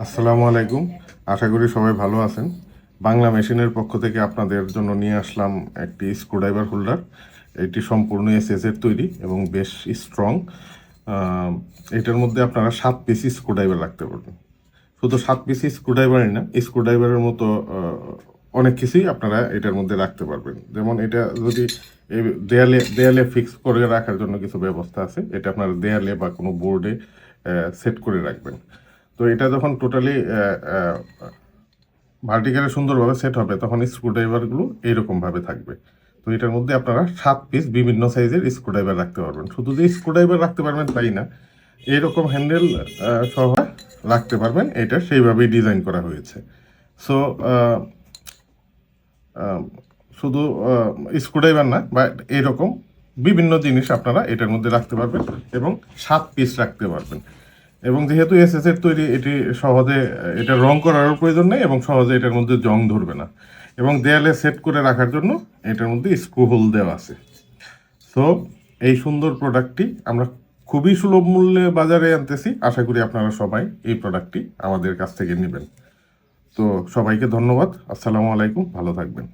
আসসালামু আলাইকুম। আশা করি সবাই ভালো আছেন। বাংলা মেশিনের পক্ষ থেকে আপনাদের জন্য নিয়ে আসলাম একটি স্ক্রুড্রাইভার হোল্ডার। এটি সম্পূর্ণ এসএস এর তৈরি এবং বেশ স্ট্রং। এটার মধ্যে আপনারা 7 পিস স্ক্রুড্রাইভার রাখতে পারবেন। শুধু 7 পিস স্ক্রুড্রাইভারই না, স্ক্রুড্রাইভারের মতো অনেক কিছুই আপনারা এটার মধ্যে রাখতে পারবেন। যেমন এটা যদি এই দেয়ালে দেয়ালে ফিক্স করে রাখার জন্য কিছু ব্যবস্থা আছে, এটা আপনারা দেয়ালে বা কোনো বোর্ডে সেট করে রাখবেন। তো এটা যখন টোটালি ভার্টিক্যালি সুন্দরভাবে সেট হবে তখন স্ক্রুড্রাইভারগুলো এইরকমভাবে থাকবে। তো এটার মধ্যে আপনারা 7 পিস বিভিন্ন সাইজের স্ক্রুড্রাইভার রাখতে পারবেন। শুধু যে স্ক্রুড্রাইভার রাখতে পারবেন তাই না, এইরকম হ্যান্ডেল সহ রাখতে পারবেন। এটা সেইভাবেই ডিজাইন করা হয়েছে। সো শুধু স্ক্রুড্রাইভার না, বা এরকম বিভিন্ন জিনিস আপনারা এটার মধ্যে রাখতে পারবেন এবং 7 পিস রাখতে পারবেন। এবং যেহেতু এসএস এর তৈরি, এটি সহজে এটা রং করারও প্রয়োজন নেই এবং সহজে এটার মধ্যে জং ধরবে না। এবং দেয়ালে সেট করে রাখার জন্য এটার মধ্যে স্ক্রু হোল দেওয়া আছে। সো এই সুন্দর প্রোডাক্টটি আমরা খুবই সুলভ মূল্যে বাজারে আনতেছি। আশা করি আপনারা সবাই এই প্রোডাক্টটি আমাদের কাছ থেকে নেবেন। তো সবাইকে ধন্যবাদ। আসসালামু আলাইকুম, ভালো থাকবেন।